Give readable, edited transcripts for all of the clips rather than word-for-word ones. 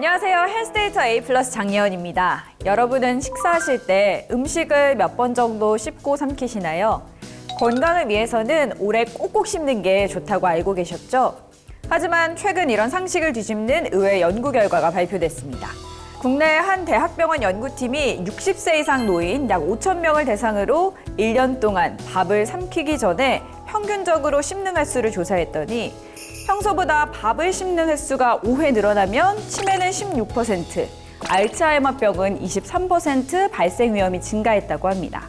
안녕하세요. 헬스데이터 A 플러스 장예원입니다. 여러분은 식사하실 때 음식을 몇 번 정도 씹고 삼키시나요? 건강을 위해서는 오래 꼭꼭 씹는 게 좋다고 알고 계셨죠? 하지만 최근 이런 상식을 뒤집는 의외의 연구 결과가 발표됐습니다. 국내 한 대학병원 연구팀이 60세 이상 노인 약 5천 명을 대상으로 1년 동안 밥을 삼키기 전에 평균적으로 씹는 횟수를 조사했더니 평소보다 밥을 씹는 횟수가 5회 늘어나면 치매는 16%, 알츠하이머병은 23% 발생 위험이 증가했다고 합니다.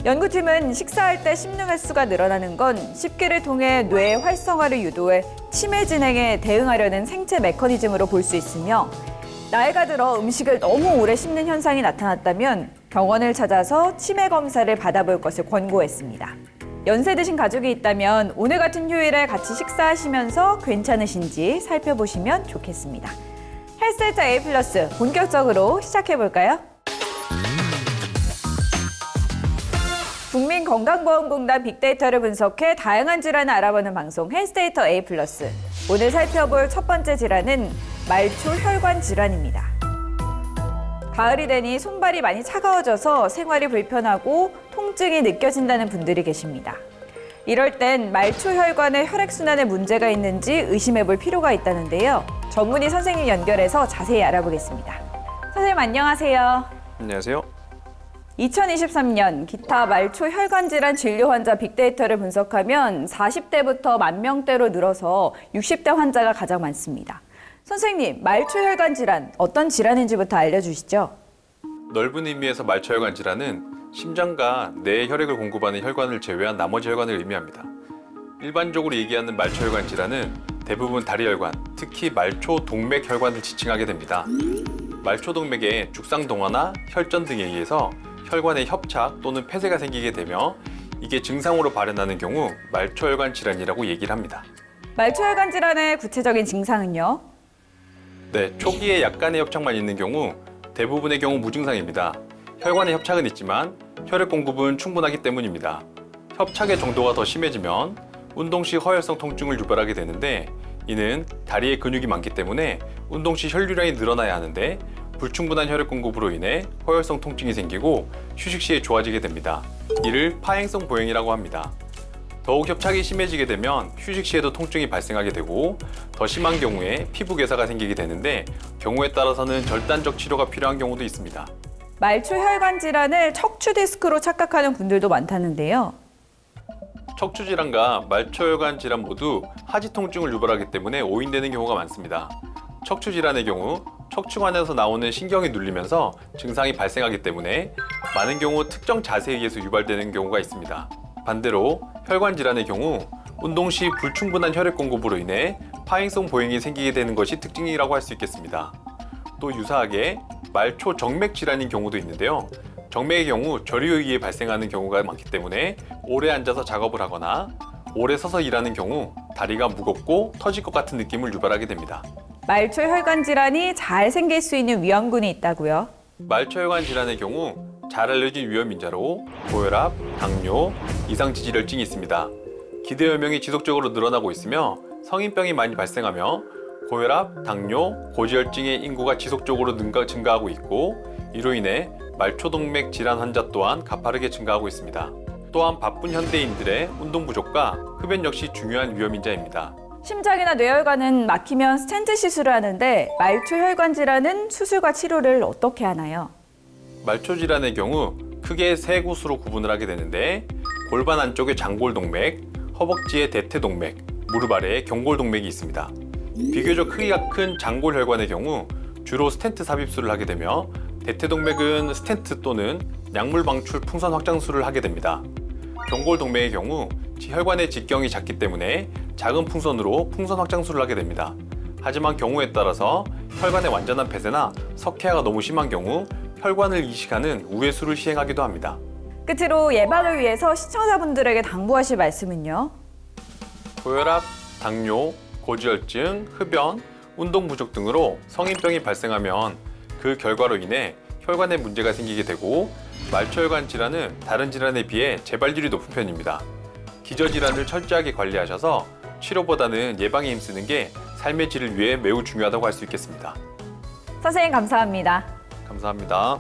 연구팀은 식사할 때 씹는 횟수가 늘어나는 건 씹기를 통해 뇌의 활성화를 유도해 치매 진행에 대응하려는 생체 메커니즘으로 볼 수 있으며 나이가 들어 음식을 너무 오래 씹는 현상이 나타났다면 병원을 찾아서 치매 검사를 받아볼 것을 권고했습니다. 연세 드신 가족이 있다면 오늘 같은 휴일에 같이 식사하시면서 괜찮으신지 살펴보시면 좋겠습니다. 헬스데이터 A 플러스 본격적으로 시작해볼까요? 국민건강보험공단 빅데이터를 분석해 다양한 질환을 알아보는 방송 헬스데이터 A 플러스. 오늘 살펴볼 첫 번째 질환은 말초혈관 질환입니다. 가을이 되니 손발이 많이 차가워져서 생활이 불편하고 통증이 느껴진다는 분들이 계십니다. 이럴 땐 말초혈관의 혈액순환에 문제가 있는지 의심해 볼 필요가 있다는데요. 전문의 선생님 연결해서 자세히 알아보겠습니다. 선생님 안녕하세요. 안녕하세요. 2023년 기타 말초혈관 질환 진료 환자 빅데이터를 분석하면 40대부터 10,000명대로 늘어서 60대 환자가 가장 많습니다. 선생님, 말초혈관 질환 어떤 질환인지부터 알려주시죠. 넓은 의미에서 말초혈관 질환은 심장과 뇌에 혈액을 공급하는 혈관을 제외한 나머지 혈관을 의미합니다. 일반적으로 얘기하는 말초혈관 질환은 대부분 다리혈관, 특히 말초동맥혈관을 지칭하게 됩니다. 말초동맥에 죽상동화나 혈전 등에 의해서 혈관에 협착 또는 폐쇄가 생기게 되며 이게 증상으로 발현하는 경우 말초혈관 질환이라고 얘기를 합니다. 말초혈관 질환의 구체적인 증상은요? 네, 초기에 약간의 협착만 있는 경우 대부분의 경우 무증상입니다. 혈관에 협착은 있지만 혈액 공급은 충분하기 때문입니다. 협착의 정도가 더 심해지면 운동 시 허혈성 통증을 유발하게 되는데 이는 다리에 근육이 많기 때문에 운동 시 혈류량이 늘어나야 하는데 불충분한 혈액 공급으로 인해 허혈성 통증이 생기고 휴식 시에 좋아지게 됩니다. 이를 파행성 보행이라고 합니다. 더욱 협착이 심해지게 되면 휴식 시에도 통증이 발생하게 되고 더 심한 경우에 피부 괴사가 생기게 되는데 경우에 따라서는 절단적 치료가 필요한 경우도 있습니다. 말초혈관 질환을 척추 디스크로 착각하는 분들도 많다는데요. 척추 질환과 말초혈관 질환 모두 하지 통증을 유발하기 때문에 오인되는 경우가 많습니다. 척추 질환의 경우 척추관에서 나오는 신경이 눌리면서 증상이 발생하기 때문에 많은 경우 특정 자세에 의해서 유발되는 경우가 있습니다. 반대로 혈관 질환의 경우 운동 시 불충분한 혈액 공급으로 인해 파행성 보행이 생기게 되는 것이 특징이라고 할 수 있겠습니다. 또 유사하게 말초 정맥 질환인 경우도 있는데요. 정맥의 경우 저류에 의해 발생하는 경우가 많기 때문에 오래 앉아서 작업을 하거나 오래 서서 일하는 경우 다리가 무겁고 터질 것 같은 느낌을 유발하게 됩니다. 말초혈관 질환이 잘 생길 수 있는 위험군이 있다고요? 말초혈관 질환의 경우 잘 알려진 위험인자로 고혈압, 당뇨, 이상지질혈증이 있습니다. 기대혈명이 지속적으로 늘어나고 있으며 성인병이 많이 발생하며 고혈압, 당뇨, 고지혈증의 인구가 지속적으로 증가하고 있고 이로 인해 말초동맥 질환 환자 또한 가파르게 증가하고 있습니다. 또한 바쁜 현대인들의 운동 부족과 흡연 역시 중요한 위험인자입니다. 심장이나 뇌혈관은 막히면 스텐트 시술을 하는데 말초혈관 질환은 수술과 치료를 어떻게 하나요? 말초 질환의 경우 크게 세 곳으로 구분을 하게 되는데 골반 안쪽에 장골동맥, 허벅지에 대퇴동맥, 무릎 아래에 경골동맥이 있습니다. 비교적 크기가 큰 장골혈관의 경우 주로 스텐트 삽입술을 하게 되며 대퇴동맥은 스텐트 또는 약물 방출 풍선 확장술을 하게 됩니다. 경골동맥의 경우 혈관의 직경이 작기 때문에 작은 풍선으로 풍선 확장술을 하게 됩니다. 하지만 경우에 따라서 혈관의 완전한 폐쇄나 석회화가 너무 심한 경우 혈관을 이식하는 우회수를 시행하기도 합니다. 끝으로 예방을 위해서 시청자분들에게 당부하실 말씀은요? 고혈압, 당뇨, 고지혈증, 흡연, 운동 부족 등으로 성인병이 발생하면 그 결과로 인해 혈관에 문제가 생기게 되고 말초혈관 질환은 다른 질환에 비해 재발률이 높은 편입니다. 기저질환을 철저하게 관리하셔서 치료보다는 예방에 힘쓰는 게 삶의 질을 위해 매우 중요하다고 할 수 있겠습니다. 선생님 감사합니다. 감사합니다.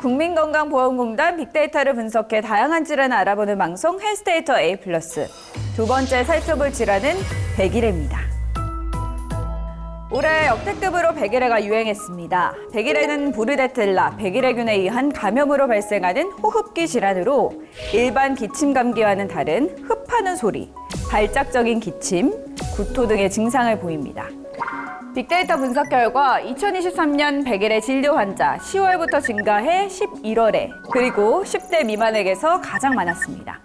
국민건강보험공단 빅데이터를 분석해 다양한 질환을 알아보는 방송 헬스데이터 A+. 두 번째 살펴볼 질환은 백일해입니다. 올해 역대급으로 백일해가 유행했습니다. 백일해는 부르데텔라, 백일해균에 의한 감염으로 발생하는 호흡기 질환으로 일반 기침 감기와는 다른 흡하는 소리, 발작적인 기침, 구토 등의 증상을 보입니다. 빅데이터 분석 결과 2023년 백일해 진료 환자 10월부터 증가해 11월에 그리고 10대 미만에게서 가장 많았습니다.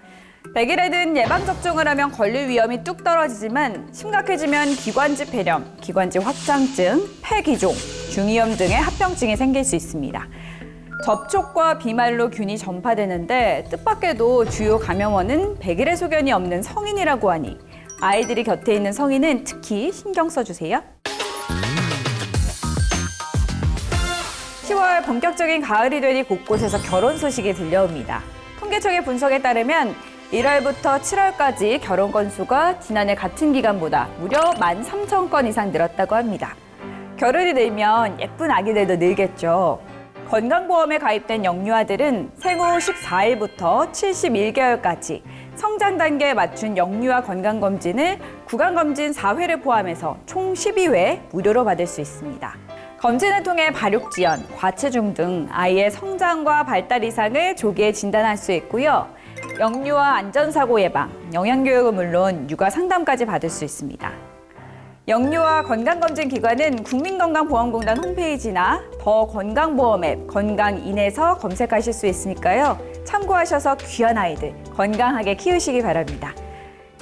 백일해는 예방접종을 하면 걸릴 위험이 뚝 떨어지지만 심각해지면 기관지 폐렴, 기관지 확장증, 폐기종, 중이염 등의 합병증이 생길 수 있습니다. 접촉과 비말로 균이 전파되는데 뜻밖에도 주요 감염원은 백일해 소견이 없는 성인이라고 하니 아이들이 곁에 있는 성인은 특히 신경 써주세요. 10월 본격적인 가을이 되니 곳곳에서 결혼 소식이 들려옵니다. 통계청의 분석에 따르면 1월부터 7월까지 결혼 건수가 지난해 같은 기간보다 무려 13,000건 이상 늘었다고 합니다. 결혼이 늘면 예쁜 아기들도 늘겠죠. 건강보험에 가입된 영유아들은 생후 14일부터 71개월까지 성장 단계에 맞춘 영유아 건강검진을 구강검진 4회를 포함해서 총 12회 무료로 받을 수 있습니다. 검진을 통해 발육지연, 과체중 등 아이의 성장과 발달 이상을 조기에 진단할 수 있고요. 영유아 안전사고 예방, 영양교육은 물론 육아 상담까지 받을 수 있습니다. 영유아 건강검진 기관은 국민건강보험공단 홈페이지나 더 건강보험 앱 건강인에서 검색하실 수 있으니까요. 참고하셔서 귀한 아이들 건강하게 키우시기 바랍니다.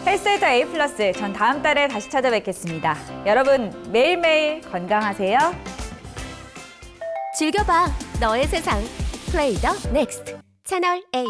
헬스데이터 A+, 전 다음 달에 다시 찾아뵙겠습니다. 여러분 매일매일 건강하세요. 즐겨봐 너의 세상 플레이 더 넥스트 채널 A.